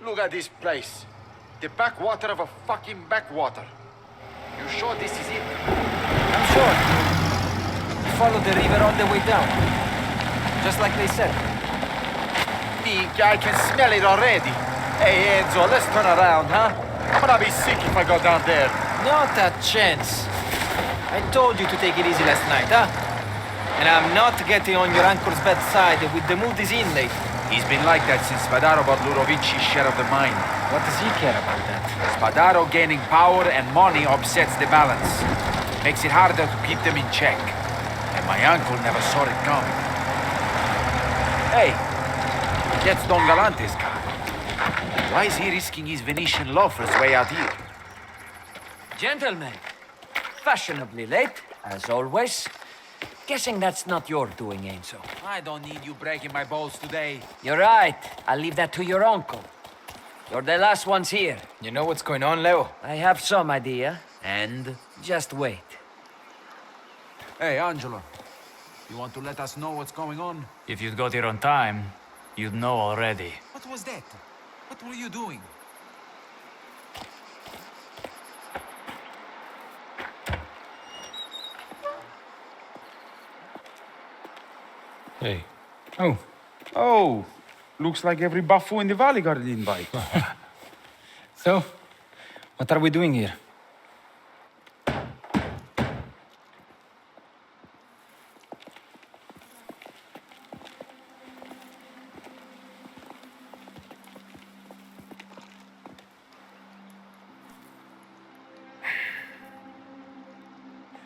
Look at this place. The backwater of a fucking backwater. You sure this is it? I'm sure. We followed the river all the way down. Just like they said. I can smell it already. Hey, Enzo, let's turn around, huh? I'm gonna be sick if I go down there. Not a chance. I told you to take it easy last night, huh? And I'm not getting on your uncle's bad side with the mood he's in lately. He's been like that since Spadaro bought Ludovici's share of the mine. What does he care about that? Spadaro gaining power and money upsets the balance. Makes it harder to keep them in check. And my uncle never saw it coming. Hey, that's Don Galante's car. Why is he risking his Venetian loafers way out here? Gentlemen, fashionably late, as always. Guessing that's not your doing, Enzo. I don't need you breaking my balls today. You're right. I'll leave that to your uncle. You're the last ones here. You know what's going on, Leo? I have some idea. And? Just wait. Hey, Angelo. You want to let us know what's going on? If you'd got here on time, you'd know already. What was that? What were you doing? Hey. Oh, looks like every buffo in the valley got an invite. So, what are we doing here?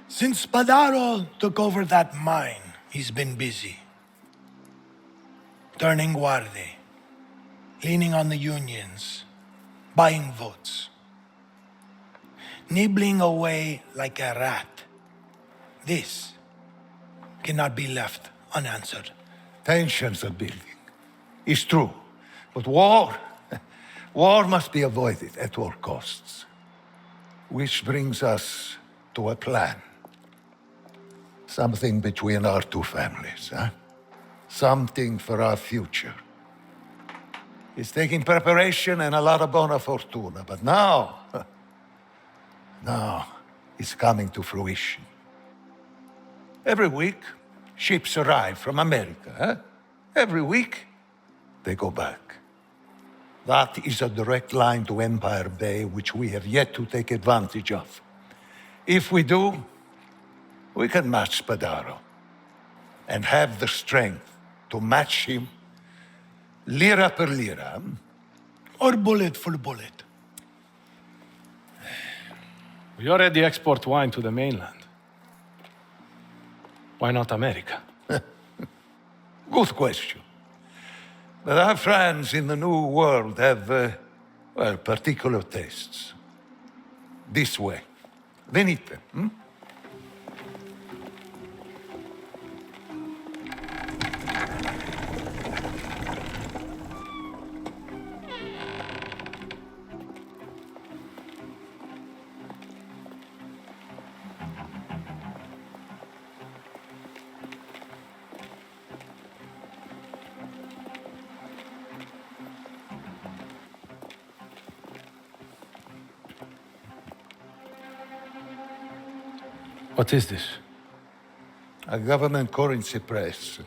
Since Spadaro took over that mine, he's been busy. Turning guardia, leaning on the unions, buying votes, nibbling away like a rat. This cannot be left unanswered. Tensions are building. It's true. But war must be avoided at all costs. Which brings us to a plan. Something between our two families, huh? Something for our future. It's taking preparation and a lot of bona fortuna, but now it's coming to fruition. Every week, ships arrive from America, huh? Every week, they go back. That is a direct line to Empire Bay, which we have yet to take advantage of. If we do, we can match Spadaro and have the strength to match him lira per lira. Or bullet for bullet. We already export wine to the mainland. Why not America? Good question. But our friends in the New World have, particular tastes. This way. Venite. What is this? A government currency press.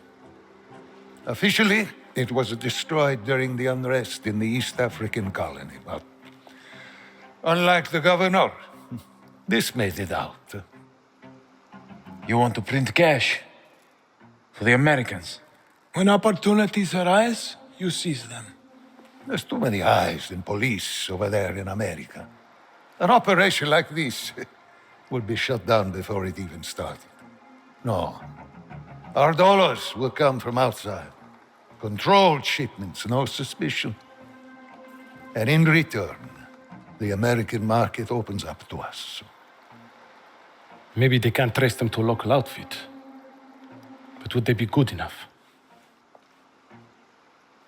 Officially, it was destroyed during the unrest in the East African colony, but unlike the governor, this made it out. You want to print cash? For the Americans? When opportunities arise, you seize them. There's too many eyes and police over there in America. An operation like this would be shut down before it even started. No. Our dollars will come from outside. Controlled shipments, no suspicion. And in return, the American market opens up to us. Maybe they can't trace them to a local outfit. But would they be good enough?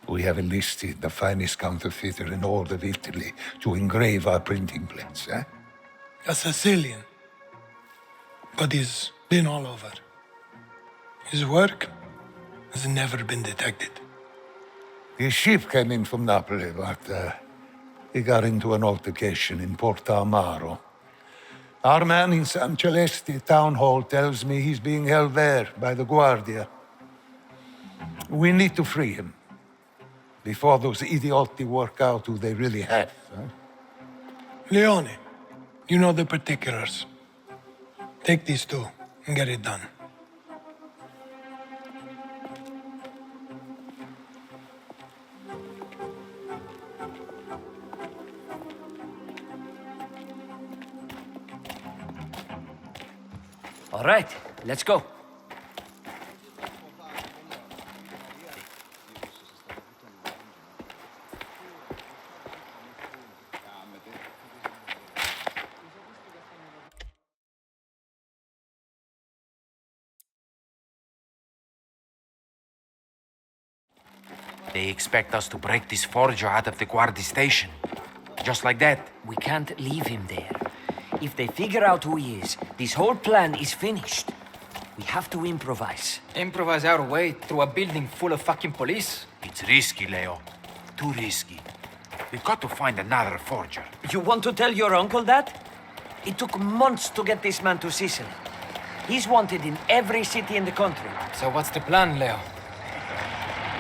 We have enlisted the finest counterfeiter in all of Italy to engrave our printing plates, eh? A Sicilian. But he's been all over. His work has never been detected. His ship came in from Napoli, but He got into an altercation in Porta Amaro. Our man in San Celeste town hall tells me he's being held there by the Guardia. We need to free him before those idioti work out who they really have. Huh? Leone, you know the particulars. Take these two and get it done. All right, let's go. They expect us to break this forger out of the Guardi station. Just like that. We can't leave him there. If they figure out who he is, this whole plan is finished. We have to improvise. Improvise our way through a building full of fucking police? It's risky, Leo. Too risky. We've got to find another forger. You want to tell your uncle that? It took months to get this man to Sicily. He's wanted in every city in the country. So what's the plan, Leo?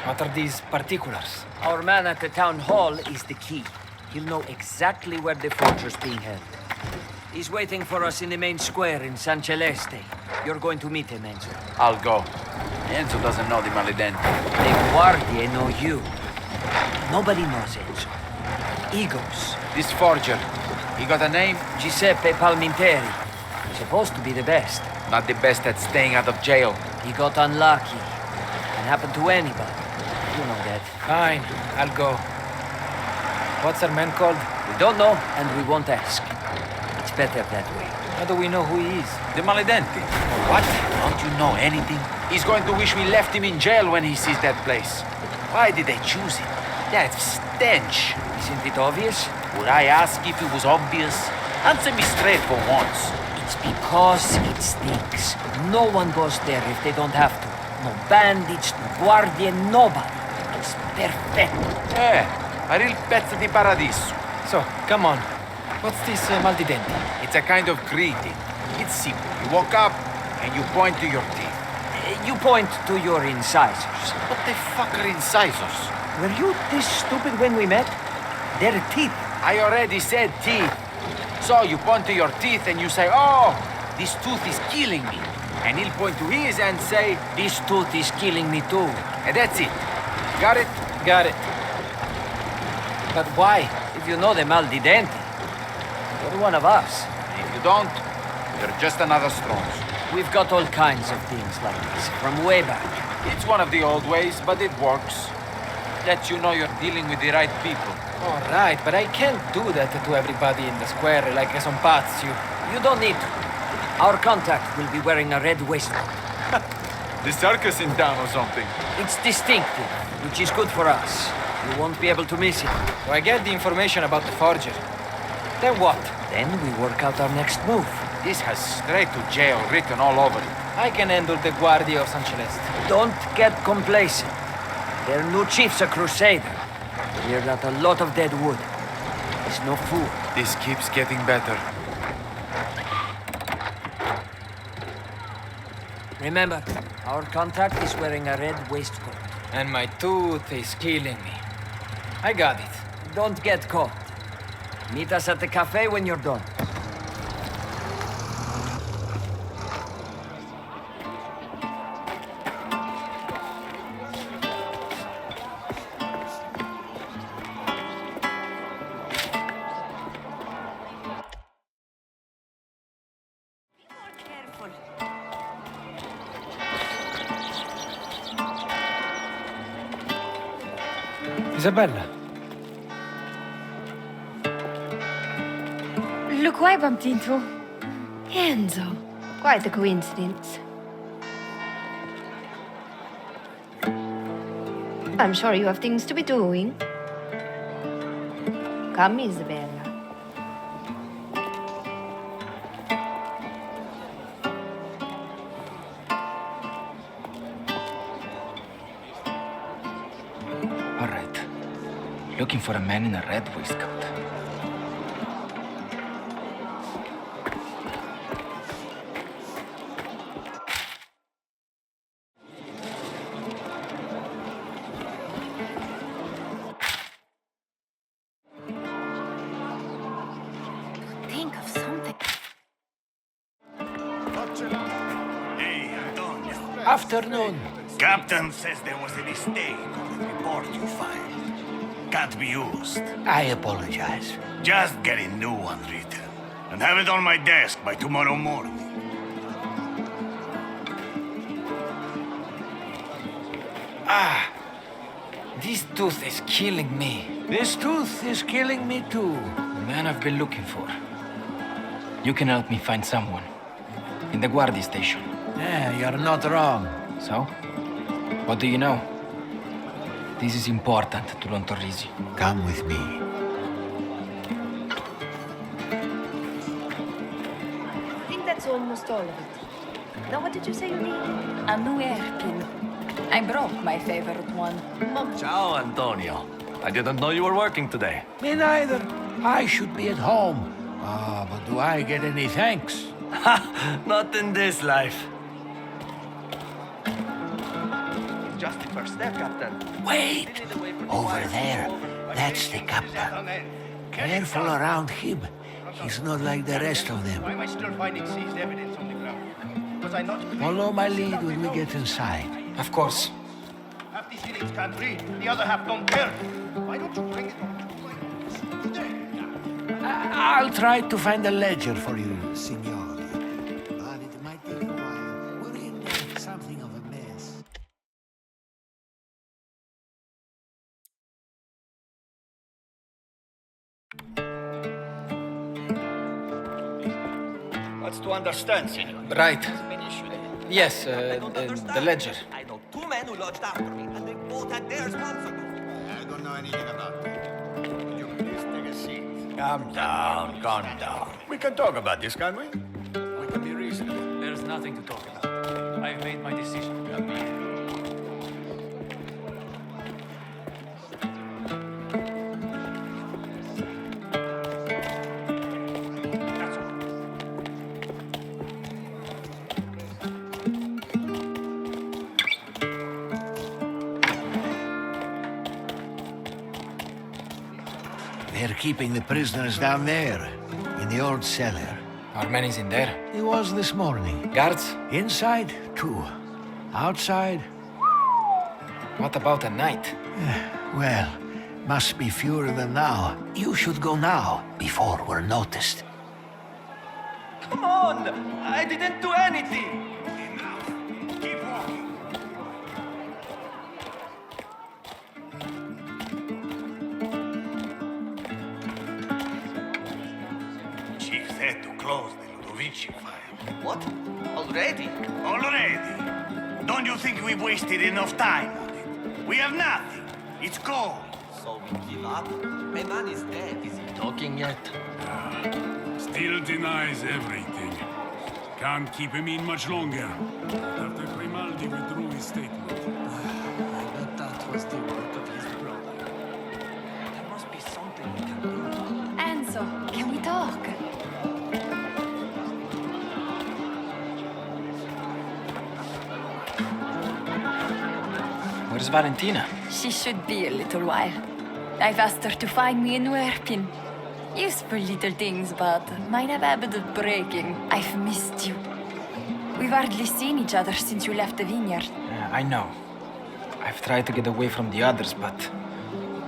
What are these particulars? Our man at the town hall is the key. He'll know exactly where the forger's being held. He's waiting for us in the main square in San Celeste. You're going to meet him, Enzo. I'll go. Enzo doesn't know the Maledenti. The Guardia know you. Nobody knows Enzo. He goes. This forger, he got a name? Giuseppe Palminteri. Supposed to be the best. Not the best at staying out of jail. He got unlucky. Can happen to anybody. You know that. Fine, I'll go. What's our man called? We don't know, and we won't ask. It's better that way. How do we know who he is? The Maledenti. What? Don't you know anything? He's going to wish we left him in jail when he sees that place. Why did they choose it? That stench. Isn't it obvious? Would I ask if it was obvious? Answer me straight for once. It's because it stinks. No one goes there if they don't have to. No bandits, no guardia, nobody. It's perfect. A real pezzo di paradiso. So, come on. What's this maldidenti? It's a kind of greeting. It's simple. You walk up and you point to your teeth. You point to your incisors. What the fuck are incisors? Were you this stupid when we met? They're teeth. I already said teeth. So you point to your teeth and you say, oh, this tooth is killing me. And he'll point to his and say, This tooth is killing me too. and that's it. Got it? Got it. But why? If you know the Maldidenti, you're one of us. And if you don't, you're just another Strong's. We've got all kinds of things like this, from way back. It's one of the old ways, but it works. Lets you know you're dealing with the right people. All right, but I can't do that to everybody in the square like some pazzi. You don't need to. Our contact will be wearing a red waistcoat. The circus in town or something. It's distinctive, which is good for us. You won't be able to miss it. So I get the information about the forger. Then what? Then we work out our next move. This has straight to jail written all over it. I can handle the Guardia of San Celeste. Don't get complacent. Their new chief's a crusader. Cleared out a lot of dead wood. He's no fool. This keeps getting better. Remember, our contact is wearing a red waistcoat. And my tooth is killing me. I got it. Don't get caught. Meet us at the cafe when you're done. Isabella. Look, why bumped into Enzo. Quite a coincidence. I'm sure you have things to be doing. Come, Isabella. All right. Looking for a man in a red waistcoat. Think of something. Hey, Antonio. Afternoon. Captain says there was a mistake on the report you filed. Can't be used. I apologize. Just get a new one written. And have it on my desk by tomorrow morning. This tooth is killing me. This tooth is killing me too. The man I've been looking for. You can help me find someone. In the Guardia station. Yeah, you're not wrong. So? What do you know? This is important to Don Torrisi. Come with me. I think that's almost all of it. Now, what did you say you needed? A new hairpin. I broke my favorite one. Ciao, Antonio. I didn't know you were working today. Me neither. I should be at home. But do I get any thanks? Not in this life. Just the first step, Captain. Wait! Over there. That's the captain. Careful around him. He's not like the rest of them. Why am I still finding seized evidence on the ground? Was I not... Follow my lead when we get inside. Of course. Half these idiots can't read, the other half don't care. Why don't you bring it on? I'll try to find a ledger for you, signor. But it might take a while. We're in something of a mess. What's to understand, senor? Right. Yes, the ledger. I know two men who lodged after me, and they both had their sponsor. I don't know anything about that. Would you please take a seat? Calm down, calm down. We can talk about this, can't we? We can be reasonable. There's nothing to talk about. I've made my decision. They're keeping the prisoners down there, in the old cellar. Our man is in there. He was this morning. Guards? Inside, two. Outside, What about at night? well, must be fewer than now. You should go now, before we're noticed. Come on! I didn't do anything! Enough. Keep walking. Chief said to close the Ludovici file. What? Already? Already? Don't you think we've wasted enough time on it? We have nothing. It's cold. So we give up? My man is dead. Is he talking yet? Still denies everything. Can't keep him in much longer. After Grimaldi withdrew his statement. I bet that was the work of his brother. There must be something we can do. Enzo, can we talk? Where's Valentina? She should be a little while. I've asked her to find me a new hairpin. Useful little things, but mine have a habit of breaking. I've missed you. We've hardly seen each other since you left the vineyard. I know. I've tried to get away from the others, but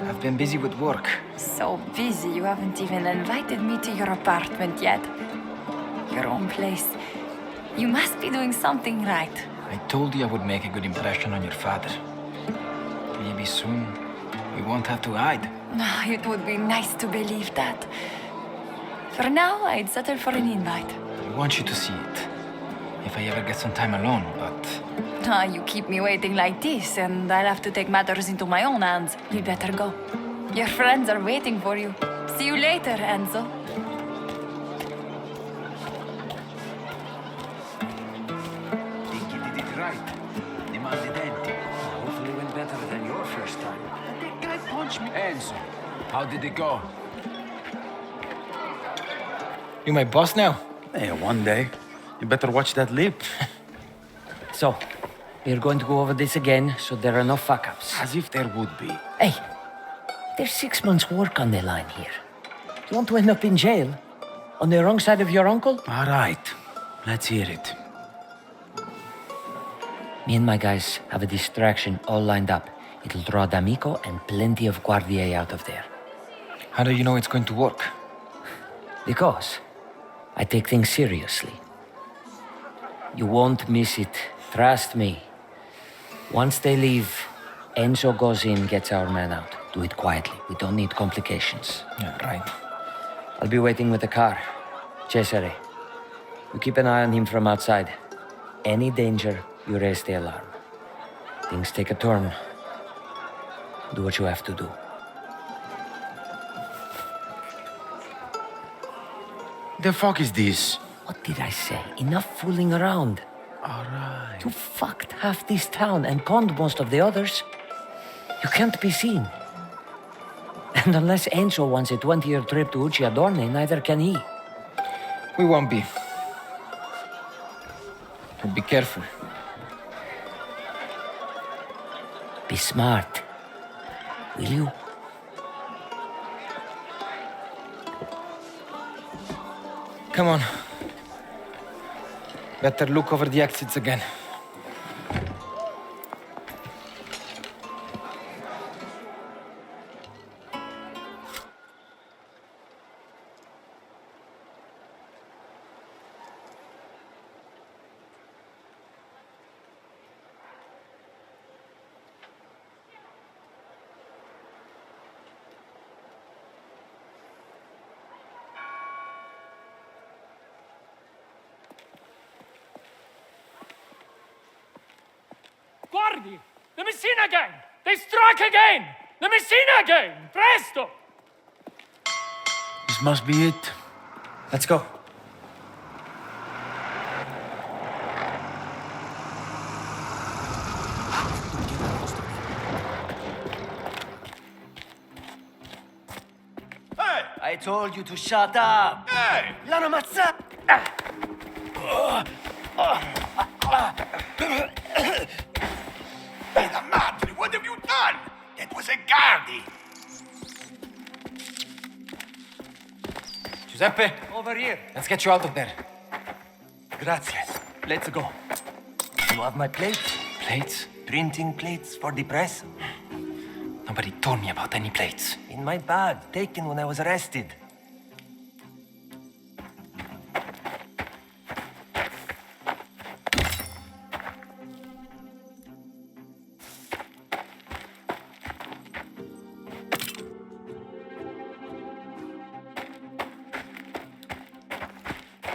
I've been busy with work. So busy you haven't even invited me to your apartment yet. Your own place. You must be doing something right. I told you I would make a good impression on your father. Maybe soon we won't have to hide. It would be nice to believe that. For now, I'd settle for an invite. I want you to see it. If I ever get some time alone, but... You keep me waiting like this, and I'll have to take matters into my own hands. You'd better go. Your friends are waiting for you. See you later, Enzo. Think you did it right. Demanded Ennio. Hopefully went better than your first time. That guy punched me. Enzo, How did it go? You my boss now? Hey, one day. You better watch that lip. So, we're going to go over this again, so there are no fuck-ups. As if there would be. Hey, there's 6 months' work on the line here. You want to end up in jail? On the wrong side of your uncle? All right. Let's hear it. Me and my guys have a distraction all lined up. It'll draw D'Amico and plenty of Guardier out of there. How do you know it's going to work? Because I take things seriously. You won't miss it. Trust me. Once they leave, Enzo goes in, gets our man out. Do it quietly. We don't need complications. Yeah, right. I'll be waiting with the car. Cesare, you keep an eye on him from outside. Any danger, you raise the alarm. Things take a turn. Do what you have to do. The fuck is this? What did I say? Enough fooling around. All right. You fucked half this town and conned most of the others. You can't be seen. And unless Enzo wants a 20-year trip to Ucciardone, neither can he. We won't be. But be careful. Be smart. Will you? Come on. Better look over the exits again. Guardi! The Messina gang! They struck again! The Messina gang! Presto! This must be it. Let's go. Hey! I told you to shut up! Hey! L'hanno ammazzato! Mela madre, what have you done? That was a guardi! Giuseppe, Over here. let's get you out of there. Grazie. Let's go. You have my plates? Plates? Printing plates for the press? Nobody told me about any plates. In my bag, taken when I was arrested.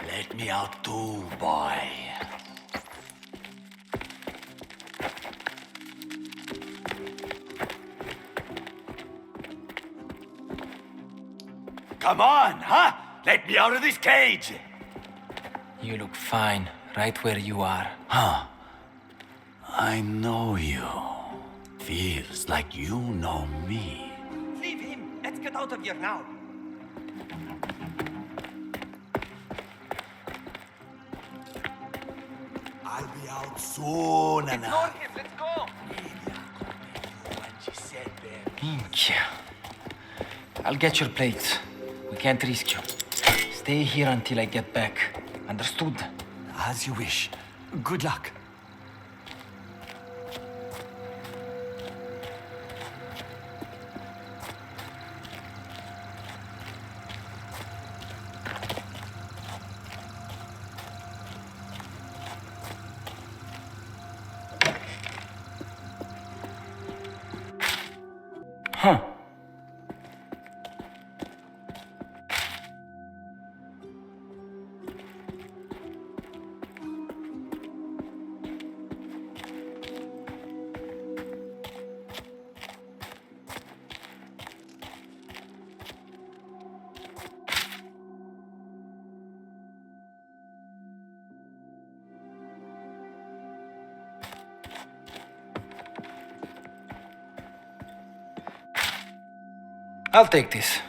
Let me out too, boy. Come on, huh? Let me out of this cage! You look fine, right where you are. Huh. I know you. Feels like you know me. Leave him. Let's get out of here now. I'll be out soon, and Ignore him. Let's go. Minchia. I'll get your plates. We can't risk you. Stay here until I get back. Understood? As you wish. Good luck. Huh. I'll take this.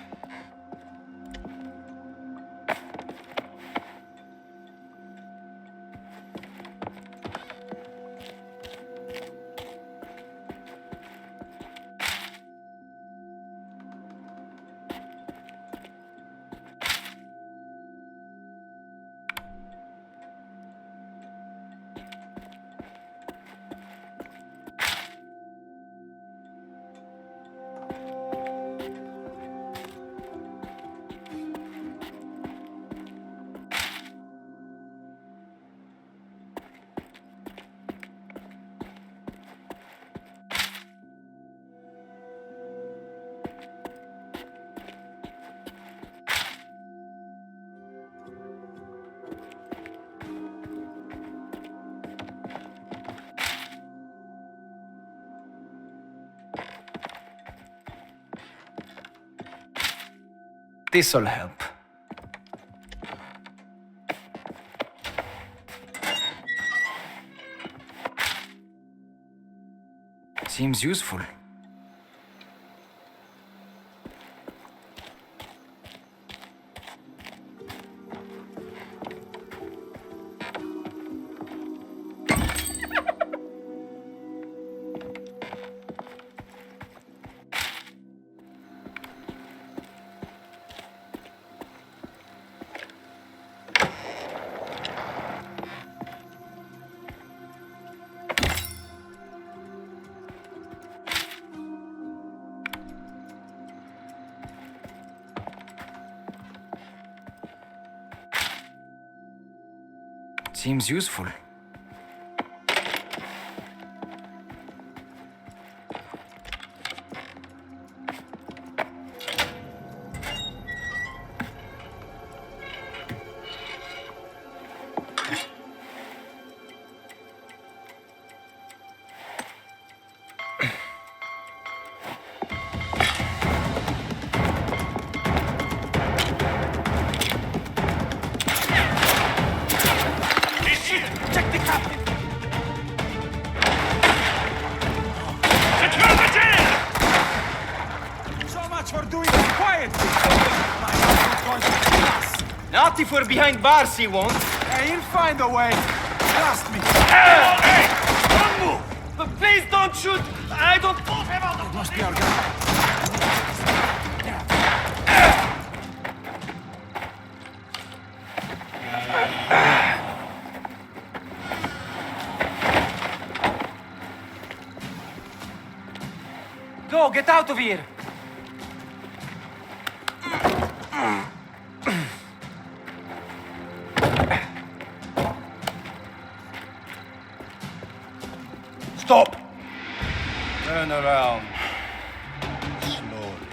This'll help. Seems useful. Seems useful. Not if we're behind bars, he won't. Hey, he'll find a way. Trust me. Hey! Don't move! But please don't shoot! I don't... It must be our guy. Go, get out of here! Stop! Turn around. Slowly.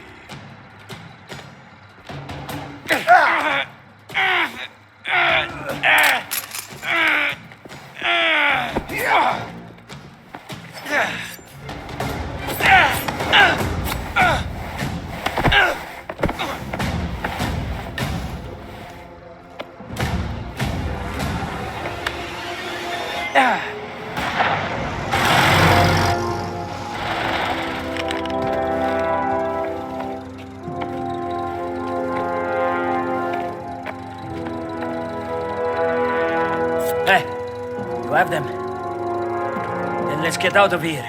Hey, you have them? Then let's get out of here.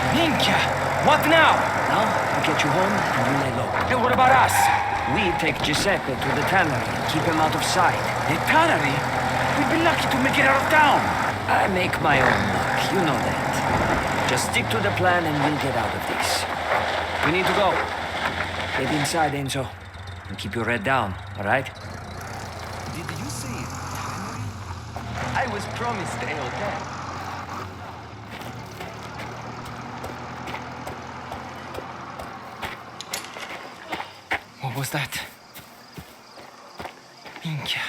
Minchia! What now? Now, we get you home and you lay low. And what about us? We take Giuseppe to the tannery and keep him out of sight. The tannery? We'd be lucky to make it out of town. I make my own luck, you know that. Just stick to the plan and we'll get out of this. We need to go. Get inside, Enzo. And keep your head down, all right? Did you say tannery? I was promised a hotel. What was that? Minchia.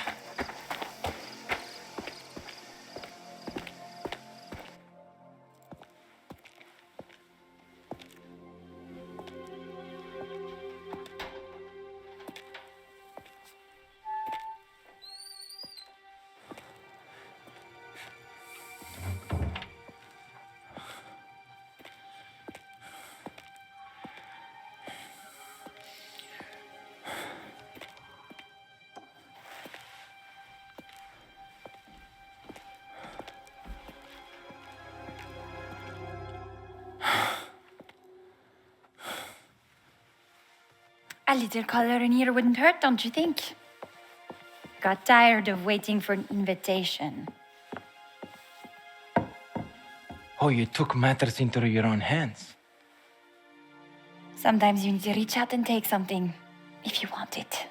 A little color in here wouldn't hurt, don't you think? Got tired of waiting for an invitation. Oh, you took matters into your own hands. Sometimes you need to reach out and take something, if you want it.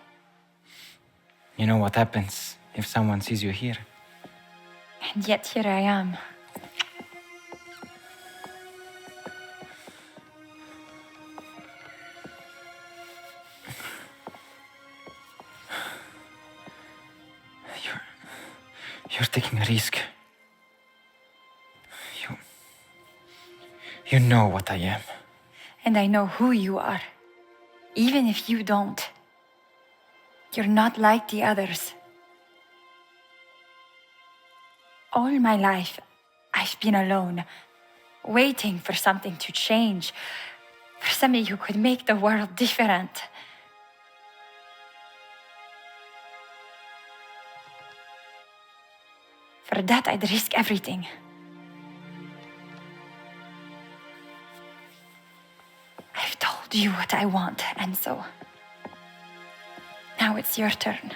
You know what happens if someone sees you here? And yet here I am. You're taking a risk. You know what I am. And I know who you are. Even if you don't. You're not like the others. All my life, I've been alone, waiting for something to change, for somebody who could make the world different. For that, I'd risk everything. I've told you what I want, Enzo. Now it's your turn.